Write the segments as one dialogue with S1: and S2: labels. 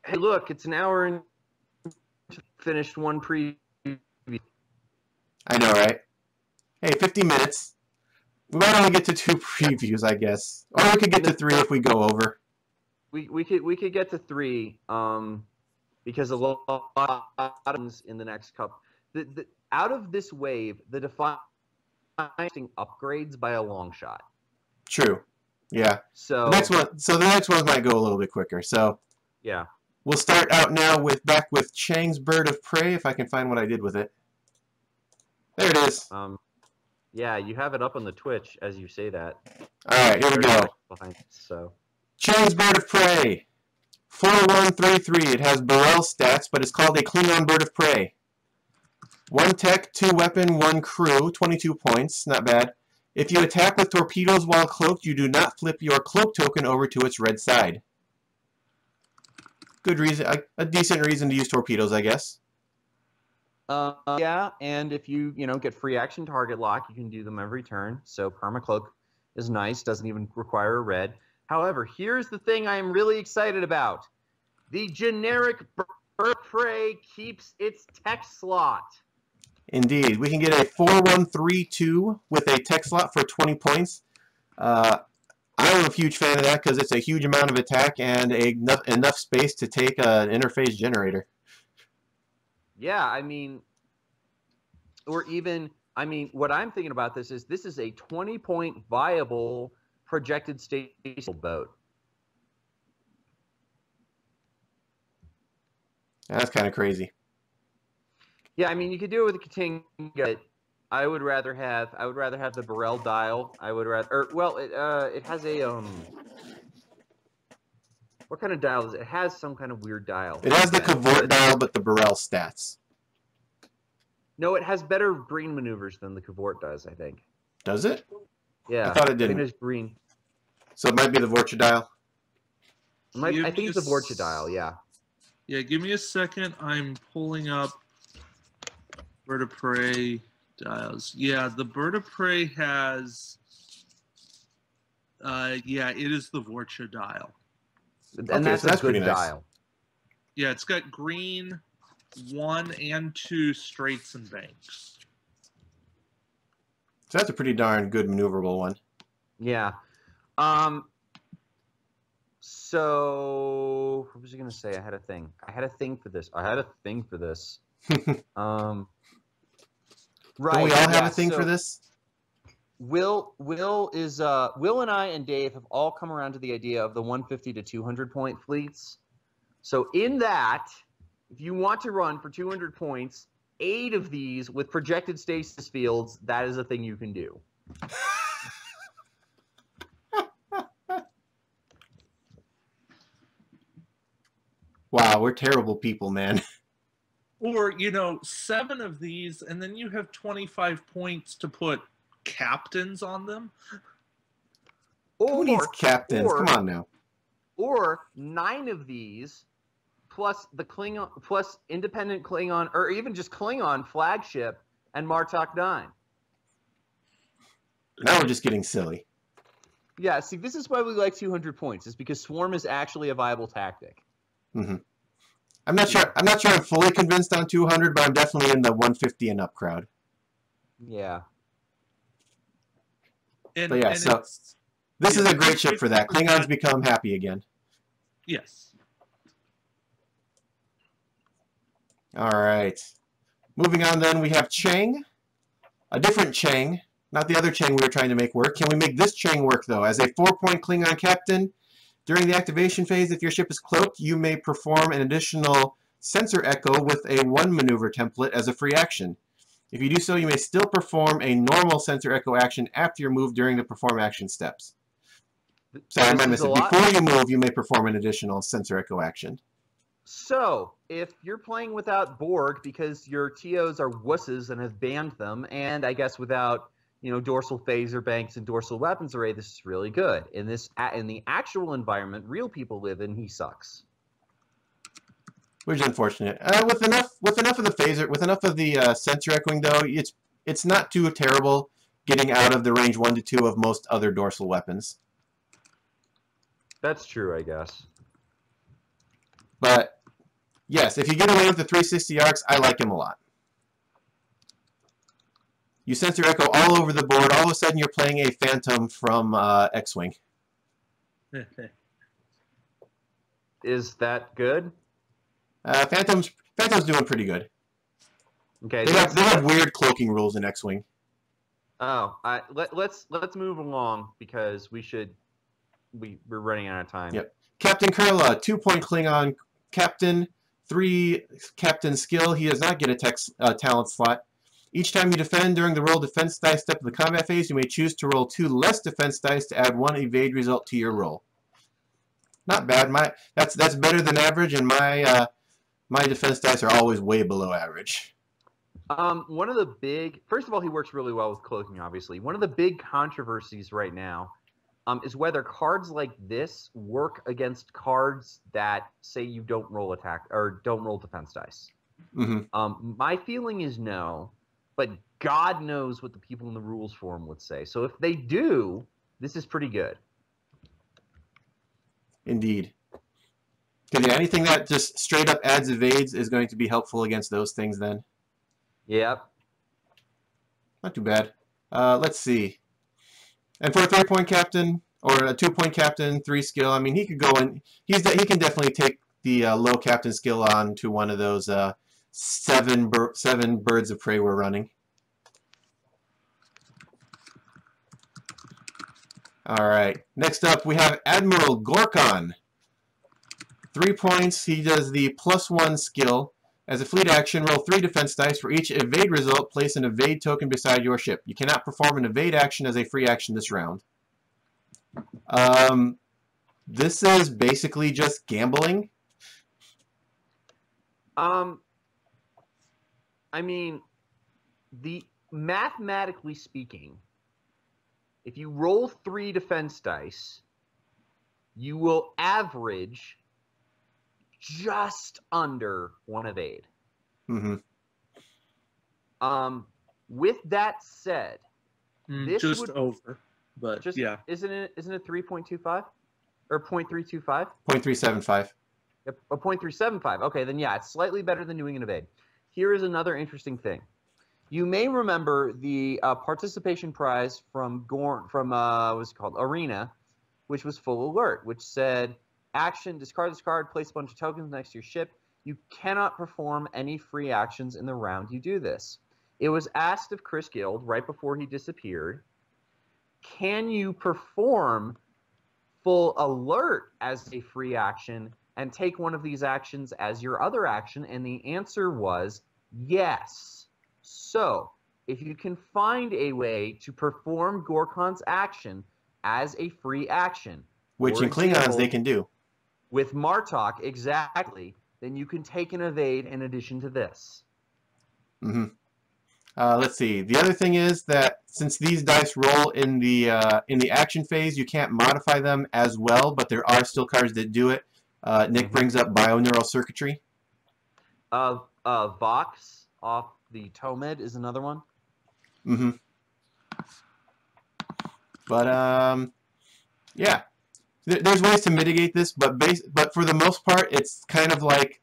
S1: Hey, look, it's an hour and finished one preview.
S2: I know, right? Hey, 50 minutes. We might only get to 2 previews, I guess. Or we could get to 3 if we go over.
S1: We could get to 3 because a lot of items in the next couple. Out of this wave, the defining upgrades by a long shot.
S2: True. Yeah.
S1: So
S2: the next one might go a little bit quicker. So
S1: yeah.
S2: We'll start out now back with Chang's Bird of Prey, if I can find what I did with it. There it is.
S1: Yeah, you have it up on the Twitch as you say that.
S2: All right, here we go.
S1: Behind it, so.
S2: Chang's Bird of Prey. 4133. It has Burrell stats, but it's called a Klingon Bird of Prey. 1 tech, 2 weapon, 1 crew, 22 points. Not bad. If you attack with torpedoes while cloaked, you do not flip your cloak token over to its red side. Good reason, a decent reason to use torpedoes, I guess.
S1: Yeah, and if you get free action target lock, you can do them every turn. So permacloak is nice, doesn't even require a red. However, here's the thing I am really excited about. The generic Bird of Prey keeps its tech slot.
S2: Indeed. We can get a 4132 with a tech slot for 20 points. I'm a huge fan of that because it's a huge amount of attack and enough space to take an interface generator. Yeah,
S1: I mean, or even, I mean, what I'm thinking about this is a 20-point viable projected station boat.
S2: That's kind of crazy.
S1: Yeah, I mean, you could do it with a Katinga. I would rather have the Burrell dial. I would rather, it has a what kind of dial is it? It has some kind of weird dial.
S2: It has the Cavort dial, but the Burrell stats.
S1: No, it has better green maneuvers than the Cavort does, I think.
S2: Does it?
S1: Yeah.
S2: I thought it didn't.
S1: I think it's green.
S2: So it might be the Vorcha dial?
S1: I think it's the Vorcha dial, yeah.
S3: Yeah, give me a second. I'm pulling up Bird of Prey dials. Yeah, the Bird of Prey has... yeah, it is the Vorcha dial.
S1: And that's a good dial.
S3: Yeah, it's got green 1 and 2 straights and banks.
S2: So that's a pretty darn good maneuverable one.
S1: Yeah. So what was I going to say? I had a thing for this. Right.
S2: Don't we all have a thing for this?
S1: Will and I and Dave have all come around to the idea of the 150 to 200 point fleets. So in that, if you want to run for 200 points, 8 of these with projected stasis fields, that is a thing you can do.
S2: Wow, we're terrible people, man.
S3: Or, 7 of these, and then you have 25 points to put captains on them.
S2: Who needs captains? Come on now.
S1: Or 9 of these, plus the Klingon, plus independent Klingon, or even just Klingon flagship and Martok 9.
S2: Now we're just getting silly.
S1: Yeah, see, this is why we like 200 points. Is because Swarm is actually a viable tactic.
S2: Mm-hmm. I'm not sure I'm fully convinced on 200, but I'm definitely in the 150 and up crowd.
S1: Yeah.
S2: But yeah, so this is a great ship for that. Klingons become happy again.
S3: Yes.
S2: All right. Moving on then, we have Chang. A different Chang. Not the other Chang we were trying to make work. Can we make this Chang work, though? As a 4-point Klingon captain, during the activation phase, if your ship is cloaked, you may perform an additional sensor echo with a 1 maneuver template as a free action. If you do so, you may still perform a normal sensor echo action after your move during the perform action steps. Sorry, I might miss it. Before you move, you may perform an additional sensor echo action.
S1: So, if you're playing without Borg because your TOs are wusses and have banned them, and I guess without dorsal phaser banks and dorsal weapons array, this is really good. In the actual environment real people live in, he sucks.
S2: Which is unfortunate. With enough of the phaser, with enough of the sensor echoing, though, it's not too terrible getting out of the range 1 to 2 of most other dorsal weapons.
S1: That's true, I guess.
S2: But Yes, if you get away with the 360 arcs, I like him a lot. You sense your echo all over the board. All of a sudden, you're playing a Phantom from X-Wing.
S1: Is that good?
S2: Phantom's doing pretty good.
S1: Okay.
S2: They have weird cloaking rules in X-Wing.
S1: Oh, let's move along because we're running out of time.
S2: Yep. Captain Kurla, 2-point Klingon captain, 3 captain skill. He does not get a talent slot. Each time you defend during the roll defense dice step of the combat phase, you may choose to roll 2 less defense dice to add 1 evade result to your roll. Not bad. That's better than average, and my defense dice are always way below average.
S1: One of the first of all, he works really well with cloaking, obviously. One of the big controversies right now is whether cards like this work against cards that say you don't roll attack or don't roll defense dice.
S2: Mm-hmm.
S1: My feeling is no, but God knows what the people in the rules forum would say. So if they do, this is pretty good.
S2: Indeed. Because anything that just straight up adds evades is going to be helpful against those things then.
S1: Yep.
S2: Not too bad. Let's see. And for a 3-point captain or a 2-point captain, 3 skill, I mean, he could go in. He can definitely take the low captain skill on to one of those 7 birds of prey we're running. All right. Next up, we have Admiral Gorkon. 3 points. He does the +1 skill. As a fleet action, roll 3 defense dice. For each evade result, place an evade token beside your ship. You cannot perform an evade action as a free action this round. This is basically just gambling.
S1: I mean, mathematically speaking, if you roll 3 defense dice, you will average just under 1 evade.
S2: Mm-hmm.
S1: With that said, this
S3: just over, but yeah,
S1: isn't it 3.25 or 0.325?
S2: 0.375.
S1: A 0.375. Okay, then yeah, it's slightly better than doing an evade. Here is another interesting thing. You may remember the participation prize from what's it called, Arena, which was full alert, which said, action, discard this card, place a bunch of tokens next to your ship. You cannot perform any free actions in the round you do this. It was asked of Chris Guild right before he disappeared, can you perform full alert as a free action and take one of these actions as your other action? And the answer was yes. So, if you can find a way to perform Gorkon's action as a free action,
S2: which in Klingons they can do.
S1: With Martok, exactly, then you can take an evade in addition to this.
S2: Mm-hmm. Let's see. The other thing is that since these dice roll in the action phase, you can't modify them as well, but there are still cards that do it. Nick brings up bioneural circuitry.
S1: Vox off the Tomed is another one.
S2: Mm-hmm. But yeah, there's ways to mitigate this, but for the most part, it's kind of like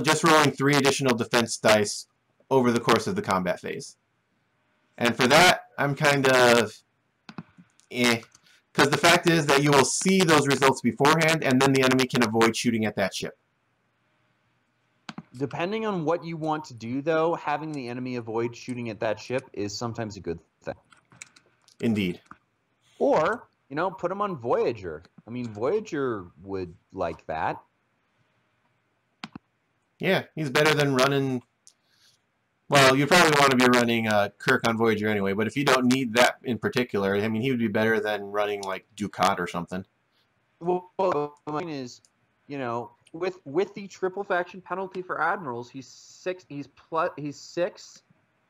S2: just rolling 3 additional defense dice over the course of the combat phase. And for that, I'm kind of because the fact is that you will see those results beforehand, and then the enemy can avoid shooting at that ship.
S1: Depending on what you want to do, though, having the enemy avoid shooting at that ship is sometimes a good thing.
S2: Indeed.
S1: Or, put them on Voyager. I mean, Voyager would like that.
S2: Yeah, he's better than running... Well, you probably want to be running Kirk on Voyager anyway, but if you don't need that in particular, I mean, he would be better than running, like, Ducat or something.
S1: Well, the point is, with the triple faction penalty for admirals, he's 6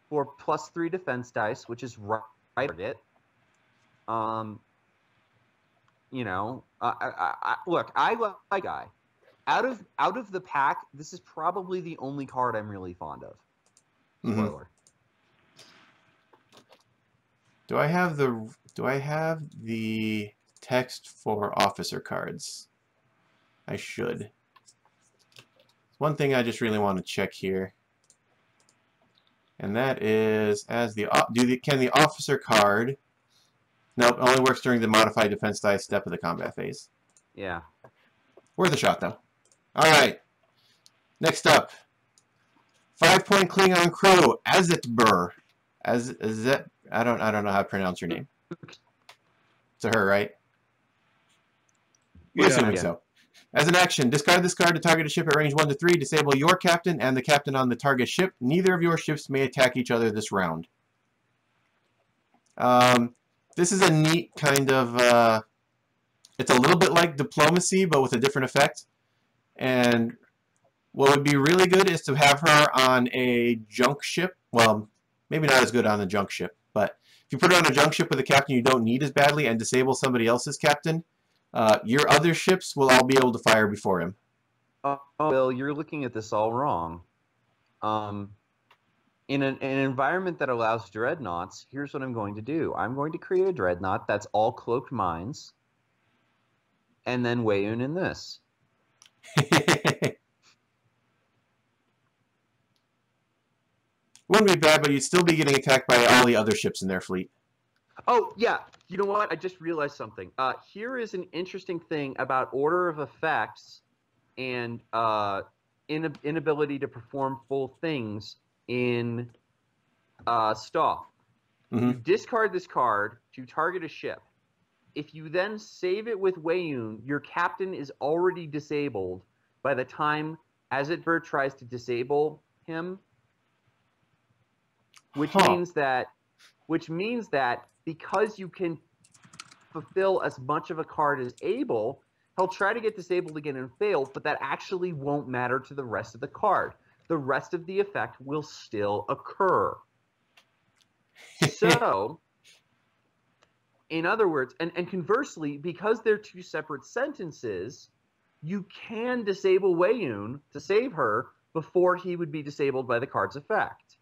S1: for +3 defense dice, which is right target. Look, I like my guy. Out of the pack, this is probably the only card I'm really fond of. Spoiler.
S2: Do I have the text for officer cards? I should. one thing I just really want to check here. And that is, as the can the officer card... Nope, only works during the modified defense dice step of the combat phase.
S1: Yeah.
S2: Worth a shot, though. Alright. Next up. 5-point Klingon crew, Azitbur. Azit, I don't know how to pronounce your name. It's a her, right? We're assuming so. As an action, discard this card to target a ship at range 1 to 3, disable your captain and the captain on the target ship. Neither of your ships may attack each other this round. This is a neat kind of... it's a little bit like diplomacy, but with a different effect. And what would be really good is to have her on a junk ship. Well, maybe not as good on a junk ship, but if you put her on a junk ship with a captain you don't need as badly and disable somebody else's captain, your other ships will all be able to fire before him.
S1: Well, you're looking at this all wrong. In an environment that allows dreadnoughts, here's what I'm going to do. I'm going to create a dreadnought that's all cloaked mines, and then Weiyun in this.
S2: Wouldn't be bad, but you'd still be getting attacked by all the other ships in their fleet.
S1: Oh, yeah. You know what? I just realized something. Here is an interesting thing about order of effects and inability to perform full things in SotF. You discard this card to target a ship. If you then save it with Weiyun, your captain is already disabled by the time Azitbur tries to disable him, which means that because you can fulfill as much of a card as able, he'll try to get disabled again and fail, but that actually won't matter to the rest of the card. The rest of the effect will still occur. So, in other words, and conversely, because they're two separate sentences, you can disable Weiyun to save her before he would be disabled by the card's effect.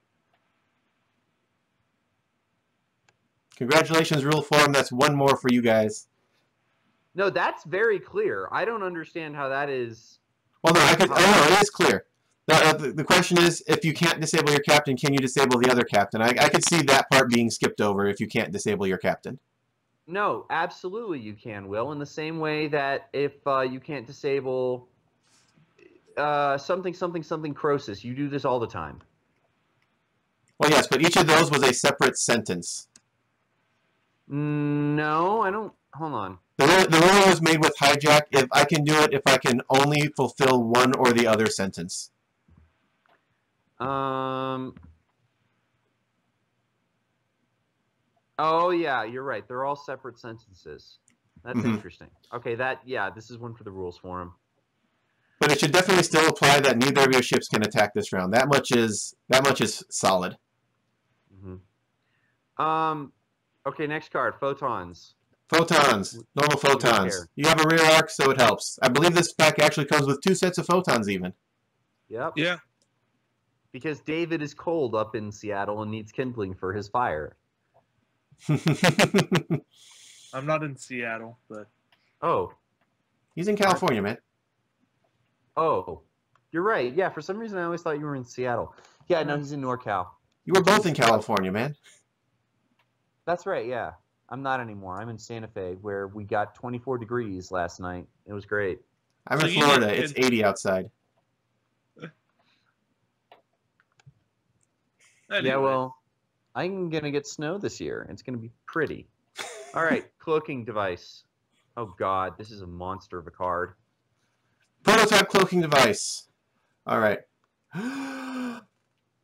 S2: Congratulations, Rule Form. That's one more for you guys.
S1: No, that's very clear. I don't understand how that is...
S2: Well, no, it is clear. The question is, if you can't disable your captain, can you disable the other captain? I could see that part being skipped over if you can't disable your captain.
S1: No, absolutely you can, Will. In the same way that if you can't disable something Croesus, you do this all the time.
S2: Well, yes, but each of those was a separate sentence.
S1: No, I don't... Hold on.
S2: The ruling was made with hijack. If I can do it, if I can only fulfill one or the other sentence.
S1: Oh, yeah, you're right. They're all separate sentences. That's interesting. Okay, this is one for the rules forum.
S2: But it should definitely still apply that neither of your ships can attack this round. That much is solid.
S1: Okay, next card, photons.
S2: Photons, normal photons. You have a rear arc, so it helps. I believe this pack actually comes with 2 sets of photons even.
S1: Yep.
S3: Yeah.
S1: Because David is cold up in Seattle and needs kindling for his fire.
S3: I'm not in Seattle, but...
S1: Oh.
S2: He's in California, man.
S1: Oh. You're right. Yeah, for some reason I always thought you were in Seattle. Yeah, no, he's in NorCal.
S2: You were both in California, man.
S1: That's right, yeah. I'm not anymore. I'm in Santa Fe, where we got 24 degrees last night. It was great.
S2: I'm in Florida. It's 80 outside.
S3: Anyway.
S1: Yeah, well, I'm going to get snow this year. It's going to be pretty. All right, cloaking device. Oh, God, this is a monster of a card.
S2: Prototype cloaking device. All right.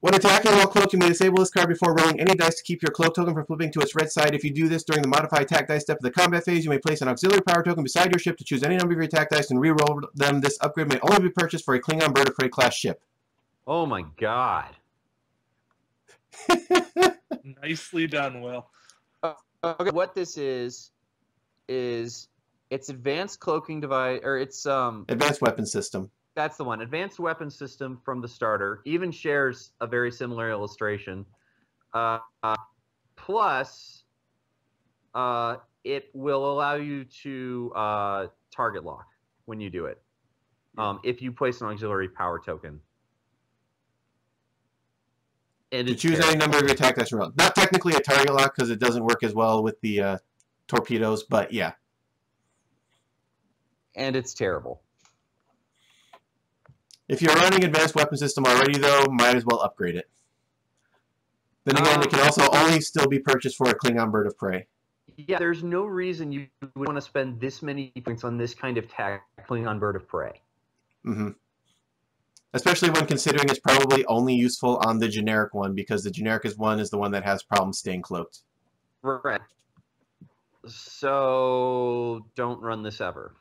S2: When attacking while cloaked, you may disable this card before rolling any dice to keep your cloak token from flipping to its red side. If you do this during the modified attack dice step of the combat phase, you may place an auxiliary power token beside your ship to choose any number of your attack dice and re-roll them. This upgrade may only be purchased for a Klingon Bird of Prey class ship.
S1: Oh, my God.
S3: Nicely done, Will.
S1: Okay, what this is it's advanced cloaking device, or it's
S2: Advanced weapon system.
S1: That's the one. Advanced weapon system from the starter. Even shares a very similar illustration. Plus, it will allow you to target lock when you do it. if you place an auxiliary power token. And
S2: To choose any number of your attack dice roll. Not technically a target lock because it doesn't work as well with the torpedoes, but yeah.
S1: And it's terrible.
S2: If you're running advanced weapon system already, though, might as well upgrade it. Then again, it can also only still be purchased for a Klingon bird of prey.
S1: Yeah, there's no reason you would want to spend this many points on this kind of Klingon bird of prey.
S2: Mm-hmm. Especially when considering it's probably only useful on the generic one, because the generic one is the one that has problems staying cloaked.
S1: Right. So don't run this ever.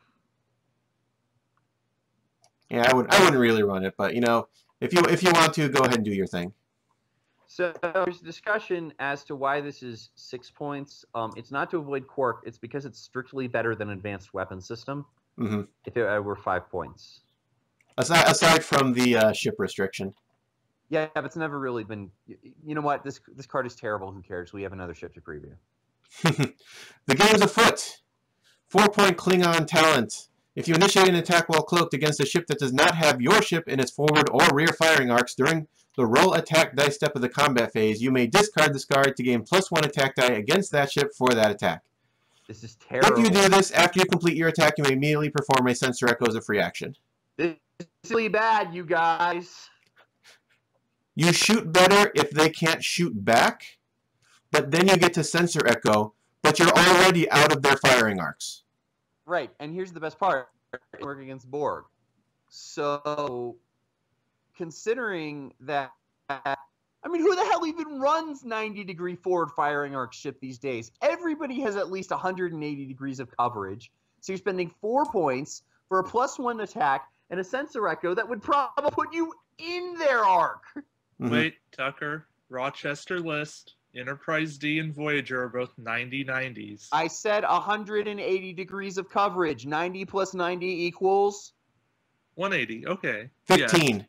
S2: Yeah, I wouldn't really run it, but you know, if you want to, go ahead and do your thing.
S1: So there's discussion as to why this is 6 points. It's not to avoid Quark. It's because it's strictly better than Advanced Weapon System.
S2: Mm-hmm.
S1: If it were 5 points.
S2: Aside from the ship restriction.
S1: Yeah, but it's never really been... You know what? This card is terrible. Who cares? We have another ship to preview.
S2: The game's afoot. 4-point Klingon talent. If you initiate an attack while cloaked against a ship that does not have your ship in its forward or rear firing arcs during the roll attack dice step of the combat phase, you may discard this card to gain +1 attack die against that ship for that attack.
S1: This is terrible.
S2: If you do this, after you complete your attack, you may immediately perform a Sensor Echo as a free action.
S1: This is really bad, you guys.
S2: You shoot better if they can't shoot back, but then you get to Sensor Echo, but you're already out of their firing arcs.
S1: Right, and here's the best part. Work against Borg. So, considering that, I mean, who the hell even runs 90-degree forward firing arc ship these days? Everybody has at least 180 degrees of coverage. So you're spending 4 points for a +1 attack and a Sensor Echo that would probably put you in their arc.
S2: Mm-hmm.
S3: Wait, Tucker, Rochester list. Enterprise D and Voyager are both 90-90s.
S1: I said 180 degrees of coverage. 90 plus 90 equals?
S3: 180, okay.
S2: 15.
S3: Yeah.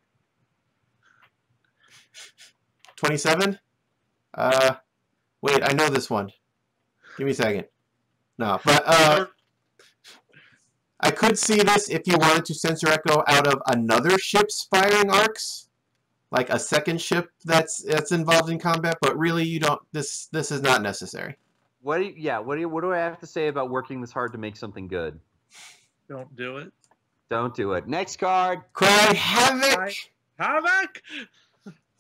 S2: 27? Wait, I know this one. Give me a second. No, but I could see this if you wanted to Sensor Echo out of another ship's firing arcs. Like a second ship that's involved in combat, but really you don't. This is not necessary.
S1: What do I have to say about working this hard to make something good?
S3: Don't do it.
S1: Don't do it. Next card.
S2: Cry Havoc.
S3: Havoc.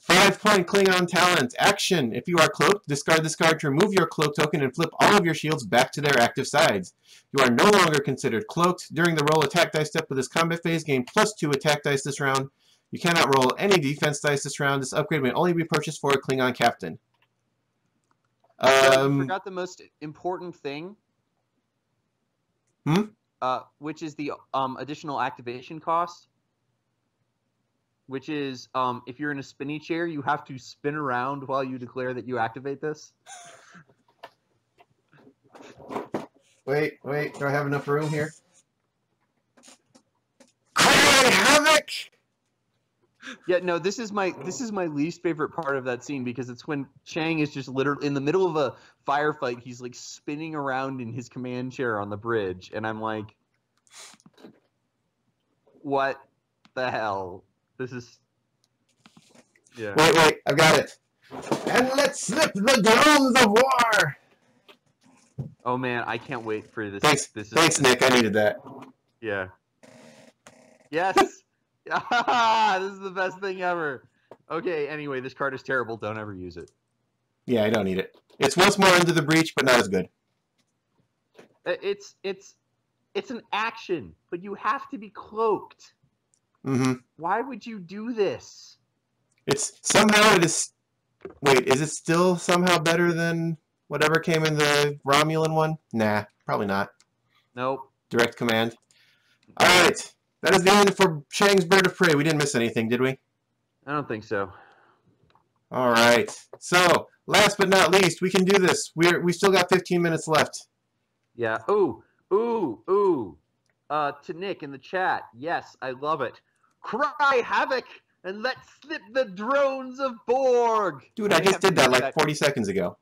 S2: 5-point Klingon talent. Action. If you are cloaked, discard this card to remove your cloak token and flip all of your shields back to their active sides. You are no longer considered cloaked. During the roll attack dice step of this combat phase, gain +2 attack dice this round. You cannot roll any defense dice this round. This upgrade may only be purchased for a Klingon captain.
S1: You forgot the most important thing. Which is the additional activation cost. Which is, if you're in a spinny chair, you have to spin around while you declare that you activate this.
S2: Wait. Do I have enough room here? Cry Havoc!
S1: Yeah, no, this is my least favorite part of that scene because it's when Chang is just literally in the middle of a firefight. He's like spinning around in his command chair on the bridge, and I'm like, what the hell? This is... Yeah.
S2: Wait, I've got it. And let's slip the drones of war!
S1: Oh man, I can't wait for this.
S2: Thanks, Nick. I needed that.
S1: Yeah. Yes! This is the best thing ever. Okay, anyway, this card is terrible. Don't ever use it.
S2: Yeah, I don't need it. It's once more under the breach, but not as good.
S1: It's an action, but you have to be cloaked.
S2: Mm-hmm.
S1: Why would you do this?
S2: It's somehow it is. Wait, is it still somehow better than whatever came in the Romulan one? Nah, probably not.
S1: Nope.
S2: Direct command. All right. That is the end for Chang's Bird of Prey. We didn't miss anything, did we?
S1: I don't think so.
S2: All right. So, last but not least, we can do this. We still got 15 minutes left.
S1: Yeah. Ooh. To Nick in the chat. Yes, I love it. Cry Havoc and let's slip the drones of Borg.
S2: Dude, I just did that like 40 seconds ago.